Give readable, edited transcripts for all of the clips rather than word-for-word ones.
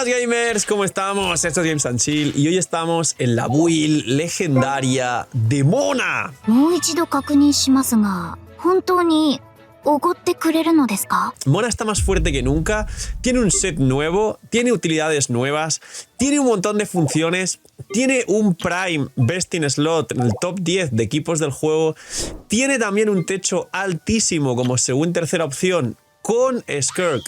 Buenas gamers, ¿cómo estamos? Esto es Games and Chill y hoy estamos en la build legendaria de Mona. もう一度確認しますが、本当におごってくれるのですか? Mona está más fuerte que nunca, tiene un set nuevo, tiene utilidades nuevas, tiene un montón de funciones, tiene un Prime Best in Slot en el top 10 de equipos del juego, tiene también un techo altísimo como segunda y tercera opción con Skirk,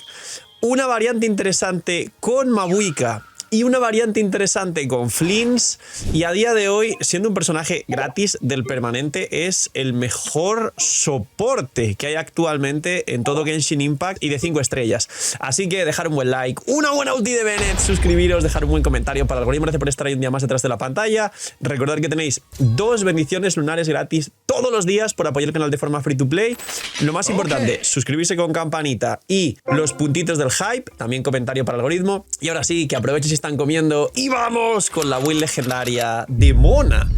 una variante interesante con Mabuika y una variante interesante con Flins, y a día de hoy, siendo un personaje gratis del permanente, es el mejor soporte que hay actualmente en todo Genshin Impact y de 5 estrellas. Así que dejar un buen like, una buena ulti de Bennett, suscribiros, dejar un buen comentario para el algoritmo. Gracias por estar ahí un día más detrás de la pantalla. Recordad que tenéis 2 bendiciones lunares gratis todos los días por apoyar el canal de forma free to play. Lo más importante, suscribirse con campanita y los puntitos del hype, también comentario para el algoritmo. Y ahora sí, que aprovechen si están comiendo y vamos con la build legendaria de Mona.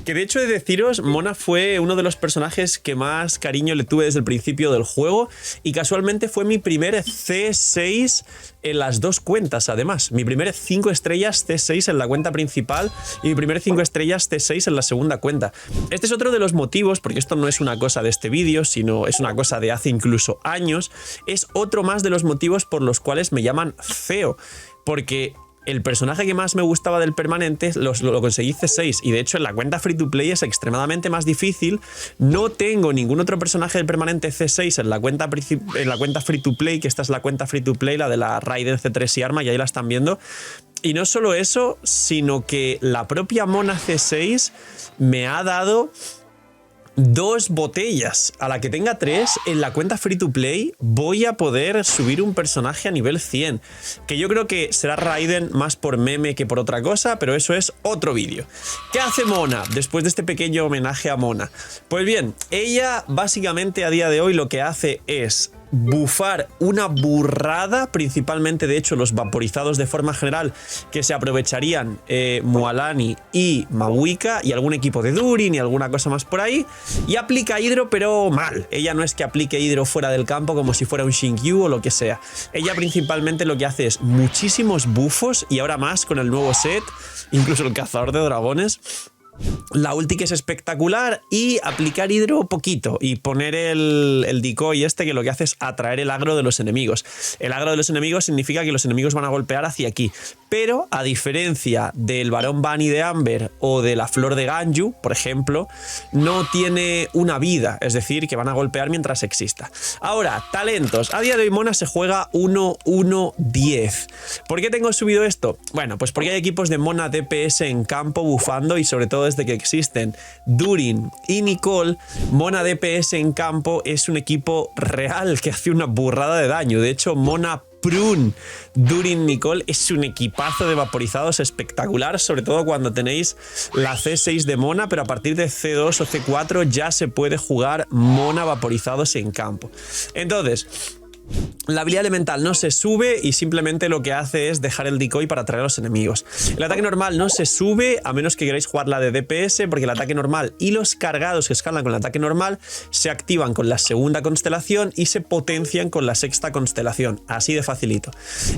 Que de hecho, he de deciros, Mona fue uno de los personajes que más cariño le tuve desde el principio del juego y casualmente fue mi primer C6 en las 2 cuentas. Además, mi primer 5 estrellas C6 en la cuenta principal y mi primer 5 estrellas C6 en la segunda cuenta. Este es otro de los motivos, porque esto no es una cosa de este vídeo, sino es una cosa de hace incluso años, es otro más de los motivos por los cuales me llaman CEO, porque el personaje que más me gustaba del permanente lo conseguí C6 y de hecho en la cuenta free to play es extremadamente más difícil. No tengo ningún otro personaje del permanente C6 en la cuenta free to play, que esta es la cuenta free to play, la de la Raiden C3 y Arma, y ahí la están viendo. Y no solo eso, sino que la propia Mona C6 me ha dado 2 botellas. A la que tenga 3 en la cuenta free to play voy a poder subir un personaje a nivel 100, que yo creo que será Raiden más por meme que por otra cosa, pero eso es otro vídeo. ¿Qué hace Mona después de este pequeño homenaje a Mona? Pues bien, ella básicamente a día de hoy lo que hace es bufar una burrada, principalmente de hecho los vaporizados de forma general que se aprovecharían Mualani y Mabuika y algún equipo de Durin y alguna cosa más por ahí, y aplica hidro pero mal. Ella no es que aplique hidro fuera del campo como si fuera un Shinkyu o lo que sea. Ella principalmente lo que hace es muchísimos bufos, y ahora más con el nuevo set, incluso el cazador de dragones. La ulti que es espectacular, y aplicar hidro poquito y poner el decoy este, que lo que hace es atraer el agro de los enemigos. El agro de los enemigos significa que los enemigos van a golpear hacia aquí, pero a diferencia del varón Bunny de Amber o de la flor de Ganyu, por ejemplo, no tiene una vida, es decir, que van a golpear mientras exista. Ahora, talentos. A día de hoy Mona se juega 1-1-10. ¿Por qué tengo subido esto? Bueno, pues porque hay equipos de Mona DPS en campo bufando, y sobre todo desde que existen Durin y Nicole, Mona DPS en campo es un equipo real que hace una burrada de daño. De hecho, Mona Prune Durin Nicole es un equipazo de vaporizados espectacular, sobre todo cuando tenéis la C6 de Mona, pero a partir de C2 o C4 ya se puede jugar Mona vaporizados en campo. Entonces, la habilidad elemental no se sube y simplemente lo que hace es dejar el decoy para atraer a los enemigos. El ataque normal no se sube a menos que queráis jugar la de DPS, porque el ataque normal y los cargados que escalan con el ataque normal se activan con la segunda constelación y se potencian con la sexta constelación. Así de facilito.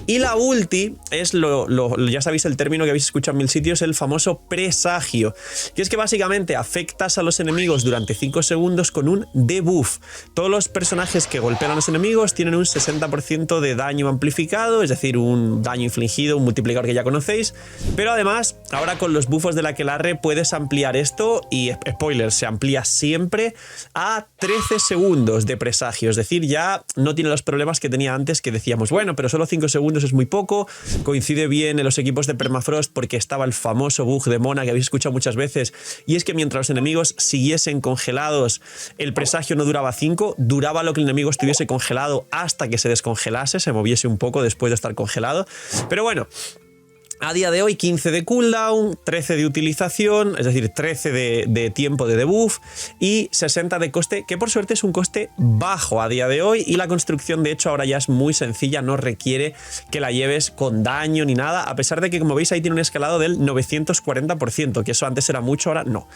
Y la ulti es ya sabéis el término que habéis escuchado en 1000 sitios, el famoso presagio, que es que básicamente afectas a los enemigos durante 5 segundos con un debuff. Todos los personajes que golpean a los enemigos tienen un 60% de daño amplificado, es decir, un daño infligido, un multiplicador que ya conocéis, pero además ahora con los buffos de la Aquelarre puedes ampliar esto, y spoiler, se amplía siempre a 13 segundos de presagio, es decir, ya no tiene los problemas que tenía antes, que decíamos, bueno, pero solo 5 segundos es muy poco. Coincide bien en los equipos de Permafrost porque estaba el famoso bug de Mona que habéis escuchado muchas veces, y es que mientras los enemigos siguiesen congelados el presagio no duraba 5, duraba lo que el enemigo estuviese congelado hasta que se descongelase, se moviese un poco después de estar congelado. Pero bueno, A día de hoy 15 de cooldown, 13 de utilización, es decir, 13 de tiempo de debuff y 60 de coste, que por suerte es un coste bajo a día de hoy, y la construcción de hecho ahora ya es muy sencilla, no requiere que la lleves con daño ni nada, a pesar de que como veis ahí tiene un escalado del 940%, que eso antes era mucho, ahora no.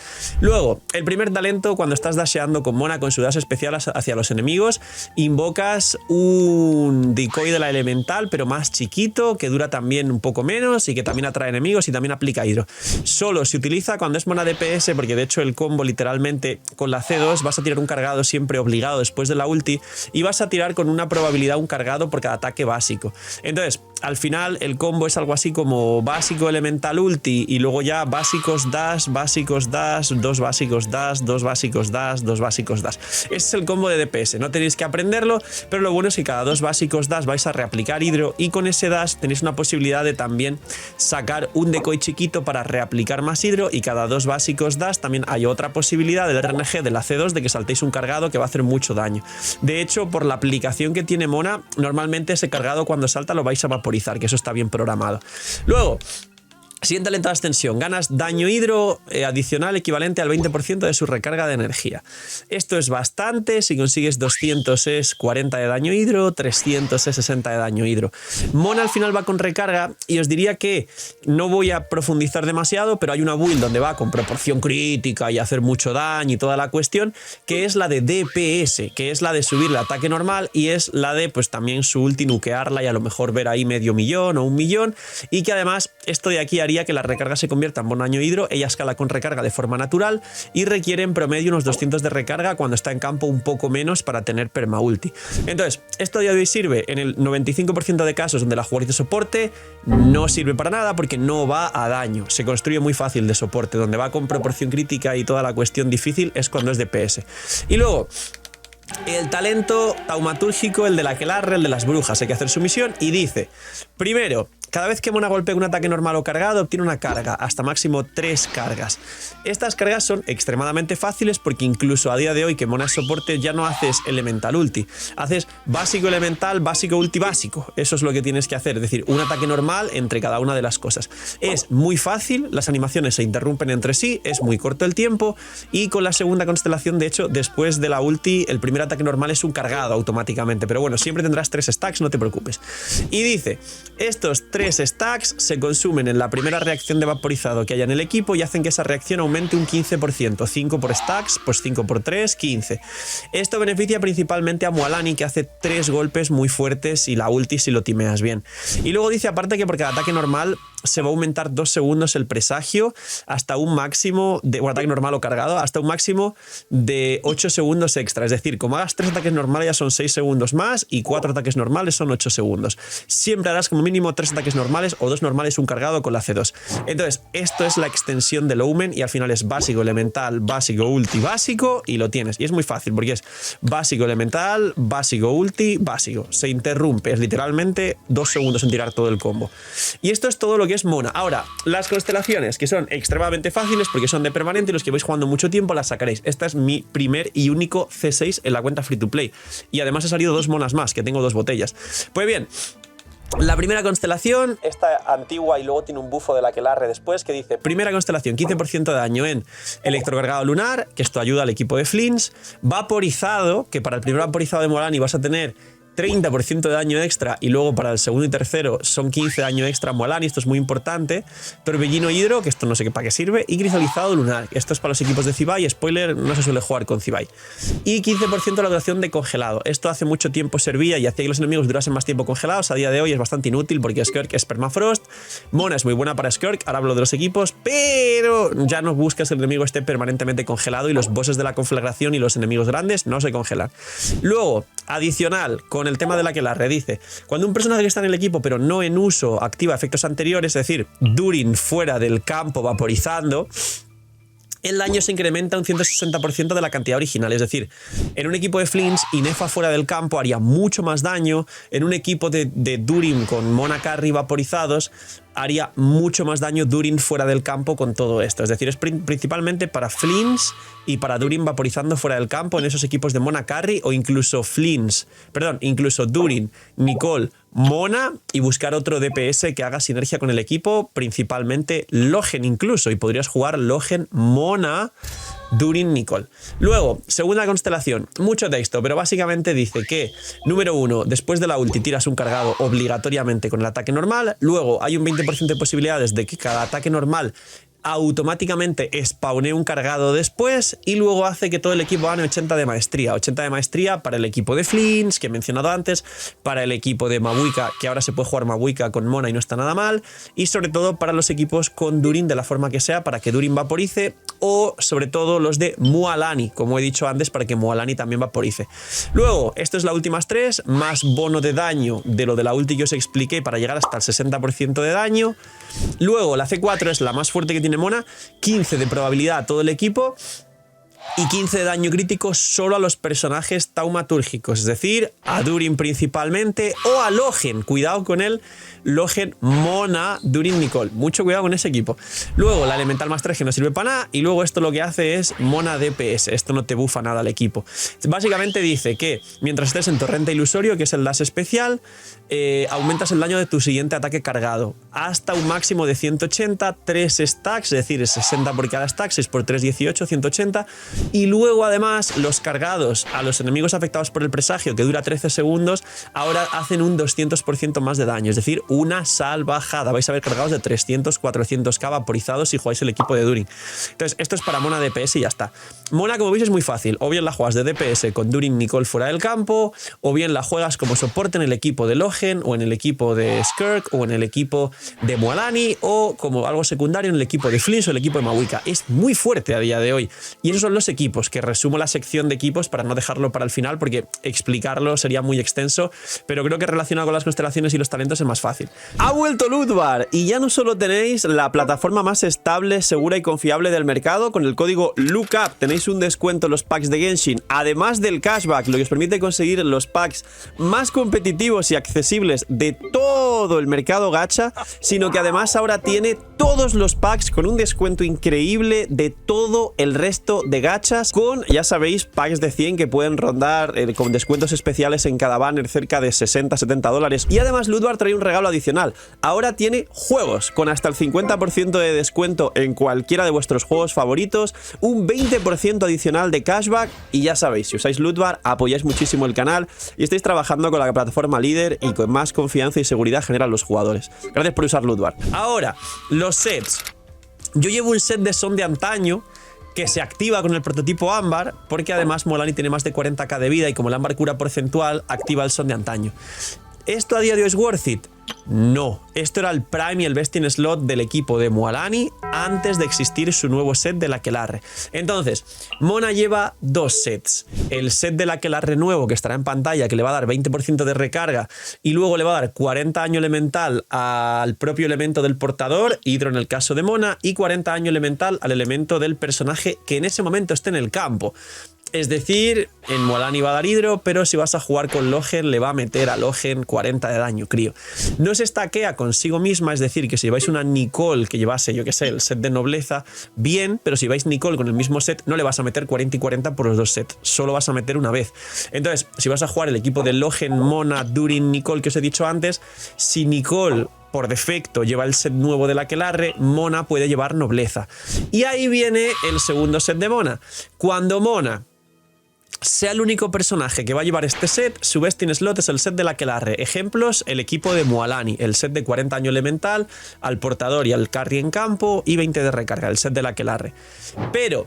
Luego, el primer talento, cuando estás dasheando con Mona con su dash especial hacia los enemigos, invocas un decoy de la elemental, pero más chiquito, que dura también un poco menos y que también atrae enemigos y también aplica hidro. Solo se utiliza cuando es Mona DPS, porque de hecho el combo literalmente con la C2 vas a tirar un cargado siempre obligado después de la ulti y vas a tirar con una probabilidad un cargado por cada ataque básico. Entonces, al final el combo es algo así como básico elemental ulti y luego ya básicos dash, dos básicos dash, dos básicos dash, dos básicos dash. Ese es el combo de DPS, no tenéis que aprenderlo, pero lo bueno es que cada dos básicos dash vais a reaplicar hidro y con ese dash tenéis una posibilidad de también sacar un decoy chiquito para reaplicar más hidro, y cada dos básicos dash también hay otra posibilidad del RNG de la C2 de que saltéis un cargado que va a hacer mucho daño. De hecho, por la aplicación que tiene Mona, normalmente ese cargado cuando salta lo vais a vaporizar, que eso está bien programado. Luego, siguiente talento de ascensión, ganas daño hidro adicional equivalente al 20% de su recarga de energía. Esto es bastante, si consigues 200 es 40 de daño hidro, 300 es 60 de daño hidro. Mona al final va con recarga y os diría que no voy a profundizar demasiado, pero hay una build donde va con proporción crítica y hacer mucho daño y toda la cuestión, que es la de DPS, que es la de subir el ataque normal y es la de pues también su ulti nukearla y a lo mejor ver ahí medio millón o 1 millón, y que además esto de aquí haría que la recarga se convierta en buen daño hidro. Ella escala con recarga de forma natural y requiere en promedio unos 200 de recarga cuando está en campo, un poco menos para tener perma ulti. Entonces, esto a día de hoy sirve en el 95% de casos donde la jugáis de soporte, no sirve para nada porque no va a daño. Se construye muy fácil de soporte, donde va con proporción crítica y toda la cuestión difícil es cuando es DPS. Y luego, el talento taumatúrgico, el de la aquelarre, el de las brujas, hay que hacer su misión y dice, primero, cada vez que Mona golpea un ataque normal o cargado, obtiene una carga, hasta máximo 3 cargas. Estas cargas son extremadamente fáciles porque incluso a día de hoy que Mona es soporte ya no haces elemental ulti, haces básico elemental, básico ulti básico. Eso es lo que tienes que hacer, es decir, un ataque normal entre cada una de las cosas. Es muy fácil, las animaciones se interrumpen entre sí, es muy corto el tiempo y con la segunda constelación, de hecho, después de la ulti, el primer ataque normal es un cargado automáticamente, pero bueno, siempre tendrás 3 stacks, no te preocupes. Y dice, estos 3 stacks se consumen en la primera reacción de vaporizado que haya en el equipo y hacen que esa reacción aumente un 15%, 5 por stacks, pues 5 por 3, 15. Esto beneficia principalmente a Mualani, que hace 3 golpes muy fuertes y la ulti si lo timeas bien. Y luego dice aparte que por cada ataque normal se va a aumentar 2 segundos el presagio hasta un máximo de un ataque normal o cargado, hasta un máximo de 8 segundos extra. Es decir, como hagas 3 ataques normales ya son 6 segundos más y 4 ataques normales son 8 segundos. Siempre harás como mínimo 3 ataques normales o 2 normales, un cargado con la C2. Entonces, esto es la extensión del Omen y al final es básico, elemental, básico, ulti, básico y lo tienes. Y es muy fácil porque es básico, elemental, básico, ulti, básico. Se interrumpe, es literalmente 2 segundos en tirar todo el combo. Y esto es todo lo que es Mona. Ahora, las constelaciones, que son extremadamente fáciles porque son de permanente y los que vais jugando mucho tiempo las sacaréis. Esta es mi primer y único C6 en la cuenta free to play. Y además he salido 2 monas más, que tengo 2 botellas. Pues bien, la primera constelación, esta antigua y luego tiene un bufo de la aquelarre después que dice, primera constelación, 15% de daño en electrocargado lunar, que esto ayuda al equipo de Flins, vaporizado, que para el primer vaporizado de Mualani vas a tener 30% de daño extra y luego para el segundo y tercero son 15 de daño extra Mualani, esto es muy importante. Torbellino hidro, que esto no sé para qué sirve, y cristalizado lunar, esto es para los equipos de Zibai, spoiler, no se suele jugar con Zibai. Y 15% de la duración de congelado, esto hace mucho tiempo servía y hacía que los enemigos durasen más tiempo congelados, a día de hoy es bastante inútil porque Skirk es permafrost, Mona es muy buena para Skirk, ahora hablo de los equipos, pero ya no buscas que el enemigo esté permanentemente congelado y los bosses de la conflagración y los enemigos grandes no se congelan. Luego, adicional, con el tema de la aquelarre, dice, cuando un personaje que está en el equipo pero no en uso activa efectos anteriores, es decir, during fuera del campo vaporizando, el daño se incrementa un 160% de la cantidad original. Es decir, en un equipo de Flins, Inefa fuera del campo haría mucho más daño. En un equipo de Durin con Mona Carry vaporizados haría mucho más daño Durin fuera del campo con todo esto. Es decir, es principalmente para Flins y para Durin vaporizando fuera del campo en esos equipos de Mona Carry o incluso incluso Durin, Nicole, Mona y buscar otro DPS que haga sinergia con el equipo, principalmente Logen incluso, y podrías jugar Logen, Mona, Durin, Nicole. Luego, segunda constelación, mucho texto, pero básicamente dice que, número 1, después de la ulti tiras un cargado obligatoriamente con el ataque normal, luego hay un 20% de posibilidades de que cada ataque normal automáticamente spawnee un cargado después y luego hace que todo el equipo gane 80 de maestría. 80 de maestría para el equipo de Flints, que he mencionado antes, para el equipo de Mabuika, que ahora se puede jugar Mabuika con Mona y no está nada mal, y sobre todo para los equipos con Durin de la forma que sea, para que Durin vaporice, o sobre todo los de Mualani, como he dicho antes, para que Mualani también vaporice. Luego, esto es la últimas 3, más bono de daño de lo de la ulti que os expliqué para llegar hasta el 60% de daño. Luego, la C4 es la más fuerte que tiene Mona, 15 de probabilidad a todo el equipo y 15 de daño crítico solo a los personajes taumatúrgicos, es decir, a Durin principalmente o a Logen. Cuidado con él, Logen, Mona, Durin, Nicole. Mucho cuidado con ese equipo. Luego la elemental más 3 que no sirve para nada y luego esto lo que hace es Mona DPS. Esto no te bufa nada al equipo. Básicamente dice que mientras estés en Torrente Ilusorio, que es el dash especial, aumentas el daño de tu siguiente ataque cargado hasta un máximo de 180, 3 stacks, es decir, 60 por cada stack, 6 por 3, 18, 180. Y luego además los cargados a los enemigos afectados por el presagio, que dura 13 segundos, ahora hacen un 200% más de daño, es decir, una salvajada. Vais a ver cargados de 300, 400k vaporizados si jugáis el equipo de Durin. Entonces esto es para Mona DPS y ya está. Mona, como veis, es muy fácil, o bien la juegas de DPS con Durin, Nicole fuera del campo, o bien la juegas como soporte en el equipo de Logen, o en el equipo de Skirk, o en el equipo de Mualani, o como algo secundario en el equipo de Flints o el equipo de Mabuika. Es muy fuerte a día de hoy. Y esos son los equipos, que resumo la sección de equipos para no dejarlo para el final porque explicarlo sería muy extenso, pero creo que relacionado con las constelaciones y los talentos es más fácil. Ha vuelto Lootbar y ya no solo tenéis la plataforma más estable, segura y confiable del mercado, con el código LOOKUP tenéis un descuento en los packs de Genshin, además del cashback, lo que os permite conseguir los packs más competitivos y accesibles de todo el mercado gacha, sino que además ahora tiene todos los packs con un descuento increíble de todo el resto de gachas, con, ya sabéis, packs de 100 que pueden rondar con descuentos especiales en cada banner cerca de 60-70 dólares. Y además Lootbar trae un regalo adicional. Ahora tiene juegos con hasta el 50% de descuento en cualquiera de vuestros juegos favoritos, un 20% adicional de cashback y ya sabéis, si usáis Lootbar apoyáis muchísimo el canal y estáis trabajando con la plataforma líder y con más confianza y seguridad generan los jugadores. Gracias por usar Lootbar. Ahora, los sets. Yo llevo un set de Son de antaño que se activa con el prototipo ámbar, porque además Mualani tiene más de 40k de vida y como el ámbar cura porcentual, activa el Son de antaño. ¿Esto a día de hoy es worth it? No, esto era el Prime y el Best in Slot del equipo de Mualani antes de existir su nuevo set de la Aquelarre. Entonces, Mona lleva dos sets. El set de la Aquelarre nuevo, que estará en pantalla, que le va a dar 20% de recarga y luego le va a dar 40 daño elemental al propio elemento del portador, hidro en el caso de Mona, y 40 daño elemental al elemento del personaje que en ese momento esté en el campo. Es decir, en Mualani va a dar hidro, pero si vas a jugar con Logen, le va a meter a Logen 40 de daño, crío. No se estaquea consigo misma, es decir, que si lleváis una Nicole que llevase, yo que sé, el set de nobleza, bien, pero si vais Nicole con el mismo set, no le vas a meter 40 y 40 por los dos sets, solo vas a meter una vez. Entonces, si vas a jugar el equipo de Logen, Mona, Durin, Nicole que os he dicho antes, si Nicole por defecto lleva el set nuevo de la Aquelarre, Mona puede llevar nobleza. Y ahí viene el segundo set de Mona. Cuando Mona sea el único personaje que va a llevar este set, su best in slot es el set de la Aquelarre. Ejemplos, el equipo de Mualani, el set de 40 daño elemental al portador y al carry en campo y 20 de recarga, el set de la Aquelarre. Pero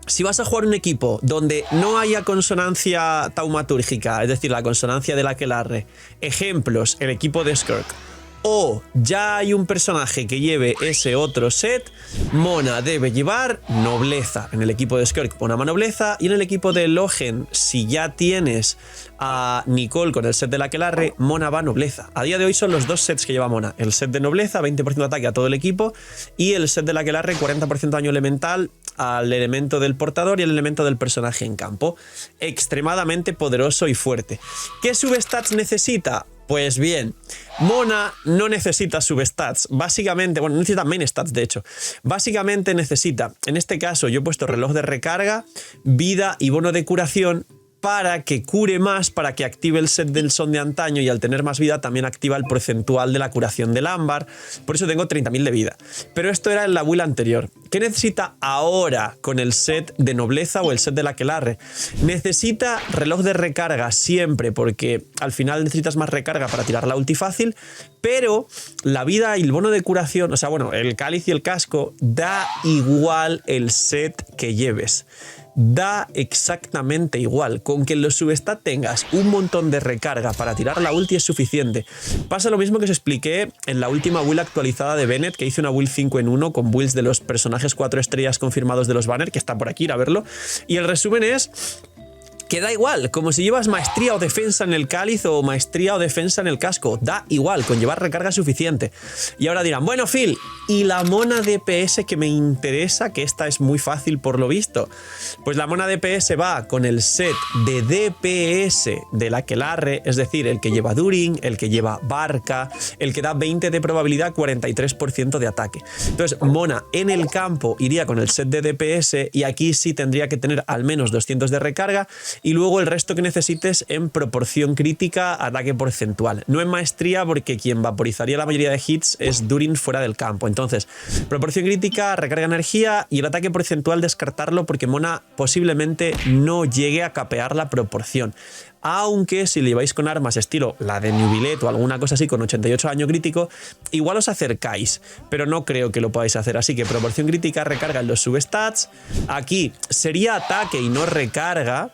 si vas a jugar un equipo donde no haya consonancia taumatúrgica, es decir, la consonancia de la Aquelarre, ejemplos, el equipo de Skirk, o ya hay un personaje que lleve ese otro set, Mona debe llevar nobleza. En el equipo de Skirk Mona va nobleza, y en el equipo de Logen, si ya tienes a Nicole con el set de la Aquelarre, Mona va nobleza. A día de hoy son los dos sets que lleva Mona: el set de nobleza, 20% de ataque a todo el equipo, y el set de la Aquelarre, 40% de daño elemental al elemento del portador y el elemento del personaje en campo. Extremadamente poderoso y fuerte. ¿Qué substats necesita? Pues bien, Mona no necesita substats, básicamente, bueno, no necesita main stats de hecho, básicamente necesita, en este caso yo he puesto reloj de recarga, vida y bono de curación, para que cure más, para que active el set del son de antaño, y al tener más vida también activa el porcentual de la curación del ámbar. Por eso tengo 30.000 de vida. Pero esto era en la build anterior. ¿Qué necesita ahora con el set de nobleza o el set de la aquelarre? Necesita reloj de recarga siempre, porque al final necesitas más recarga para tirar la ulti fácil, pero la vida y el bono de curación, o sea, bueno, el cáliz y el casco, da igual el set que lleves. Da exactamente igual. Con que en los substat tengas un montón de recarga para tirar la ulti es suficiente. Pasa lo mismo que os expliqué en la última build actualizada de Bennett, que hice una build 5 en 1 con builds de los personajes 4 estrellas confirmados de los banners, que está por aquí, ir a verlo. Y el resumen es que da igual, como si llevas maestría o defensa en el cáliz o maestría o defensa en el casco, da igual, con llevar recarga suficiente. Y ahora dirán, bueno, Phil, ¿y la mona DPS que me interesa? Que esta es muy fácil por lo visto. Pues la mona DPS va con el set de DPS del aquelarre, es decir, el que lleva Durin, el que lleva Barca, el que da 20 de probabilidad, 43% de ataque. Entonces, mona en el campo iría con el set de DPS, y aquí sí tendría que tener al menos 200 de recarga, y luego el resto que necesites en proporción crítica, ataque porcentual. No en maestría, porque quien vaporizaría la mayoría de hits es Durin fuera del campo. Entonces, proporción crítica, recarga energía, y el ataque porcentual descartarlo porque mona posiblemente no llegue a capear la proporción. Aunque si le lleváis con armas estilo la de Nubilet o alguna cosa así con 88 daño crítico, igual os acercáis, pero no creo que lo podáis hacer. Así que proporción crítica, recarga en los substats. Aquí sería ataque y no recarga,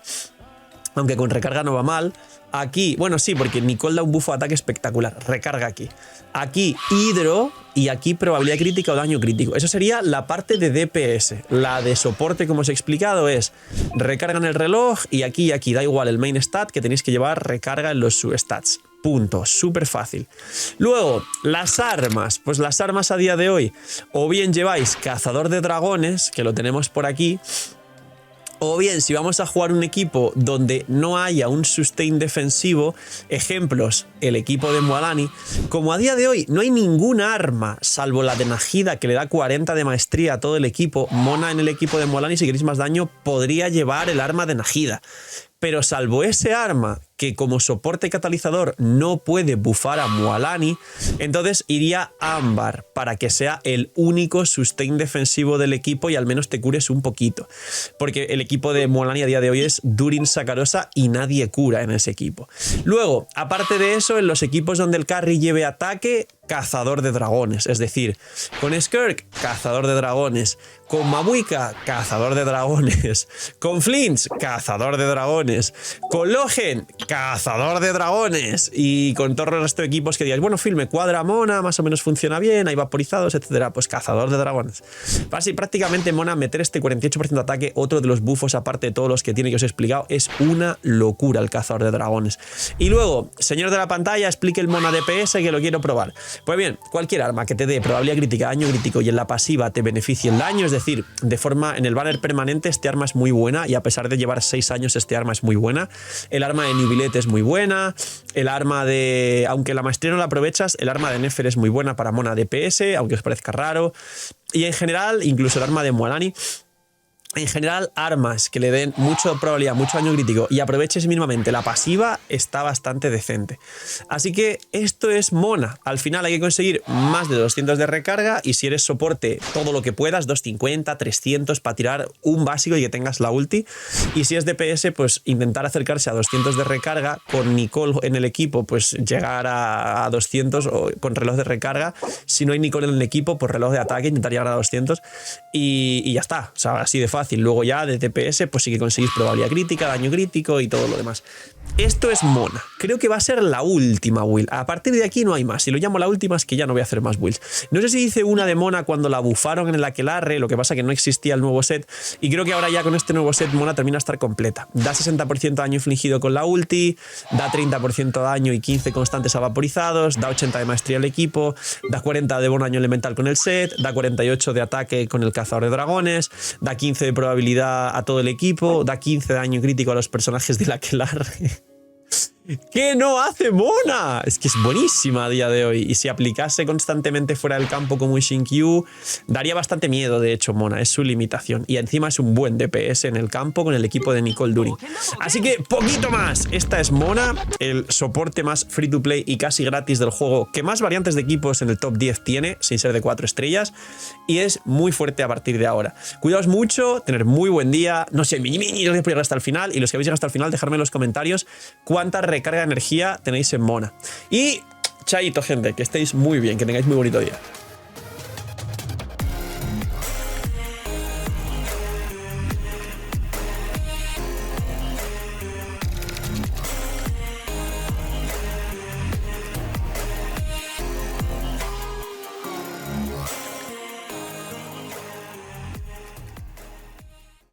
aunque con recarga no va mal. Aquí, bueno, sí, porque Nicole da un buffo de ataque espectacular. Recarga aquí. Aquí hidro, y aquí probabilidad crítica o daño crítico. Eso sería la parte de DPS. La de soporte, como os he explicado, es recarga en el reloj, y aquí da igual el main stat, que tenéis que llevar recarga en los substats. Punto, súper fácil. Luego, las armas. Pues las armas a día de hoy, o bien lleváis cazador de dragones, que lo tenemos por aquí, o bien, si vamos a jugar un equipo donde no haya un sustain defensivo, ejemplos, el equipo de Mualani, como a día de hoy no hay ninguna arma, salvo la de Najida, que le da 40 de maestría a todo el equipo, mona en el equipo de Mualani, si queréis más daño, podría llevar el arma de Najida. Pero salvo ese arma, que como soporte catalizador no puede bufar a Mualani, entonces iría Ámbar para que sea el único sustain defensivo del equipo y al menos te cures un poquito. Porque el equipo de Mualani a día de hoy es Durin Sakarosa y nadie cura en ese equipo. Luego, aparte de eso, en los equipos donde el carry lleve ataque, cazador de dragones. Es decir, con Skirk, cazador de dragones. Con Mabuika, cazador de dragones. Con Flinch, cazador de dragones. Con Logen, cazador de dragones. Y con todo el resto de equipos que digáis, bueno, Phil, me cuadra mona, más o menos funciona bien, hay vaporizados, etcétera. Pues cazador de dragones. Así, prácticamente mona, meter este 48% de ataque, otro de los buffos, aparte de todos los que tiene que os he explicado, es una locura el cazador de dragones. Y luego, señor de la pantalla, explique el mona DPS que lo quiero probar. Pues bien, cualquier arma que te dé probabilidad crítica, daño crítico y en la pasiva te beneficie el daño, es decir, de forma en el banner permanente este arma es muy buena, y a pesar de llevar 6 años este arma es muy buena. El arma de Nubilet es muy buena, el arma de, aunque la maestría no la aprovechas, el arma de Nefer es muy buena para mona DPS, aunque os parezca raro, y en general incluso el arma de Mualani. En general, armas que le den mucha probabilidad, mucho daño crítico y aproveches mínimamente la pasiva está bastante decente. Así que esto es mona. Al final hay que conseguir más de 200 de recarga, y si eres soporte, todo lo que puedas, 250, 300 para tirar un básico y que tengas la ulti. Y si es DPS, pues intentar acercarse a 200 de recarga. Con Nicole en el equipo, pues llegar a 200 o con reloj de recarga. Si no hay Nicole en el equipo, pues reloj de ataque, intentar llegar a 200 y ya está. O sea, así de fácil. Luego ya de DPS pues sí que conseguís probabilidad crítica, daño crítico y todo lo demás. Esto es mona. Creo que va a ser la última build. A partir de aquí no hay más. Si lo llamo la última es que ya no voy a hacer más builds. No sé si hice una de mona cuando la bufaron en el aquelarre, lo que pasa que no existía el nuevo set, y creo que ahora ya con este nuevo set mona termina a estar completa. Da 60% daño infligido con la ulti, da 30% daño y 15 constantes a vaporizados, da 80 de maestría al equipo, da 40 de bono daño elemental con el set, da 48 de ataque con el cazador de dragones, da 15 de probabilidad a todo el equipo, da 15 de daño crítico a los personajes del aquelarre. ¿Qué no hace Mona? Es que es buenísima a día de hoy. Y si aplicase constantemente fuera del campo como Ishinkyu, daría bastante miedo, de hecho, Mona. Es su limitación. Y encima es un buen DPS en el campo con el equipo de Nicole During. Así que, poquito más. Esta es Mona, el soporte más free to play y casi gratis del juego, que más variantes de equipos en el top 10 tiene, sin ser de 4 estrellas. Y es muy fuerte a partir de ahora. Cuidaos mucho, tener muy buen día. No sé, gracias por llegar hasta el final. Y los que habéis llegado hasta el final, dejadme en los comentarios cuántas recarga de energía tenéis en Mona. Y chaito, gente, que estéis muy bien, que tengáis muy bonito día.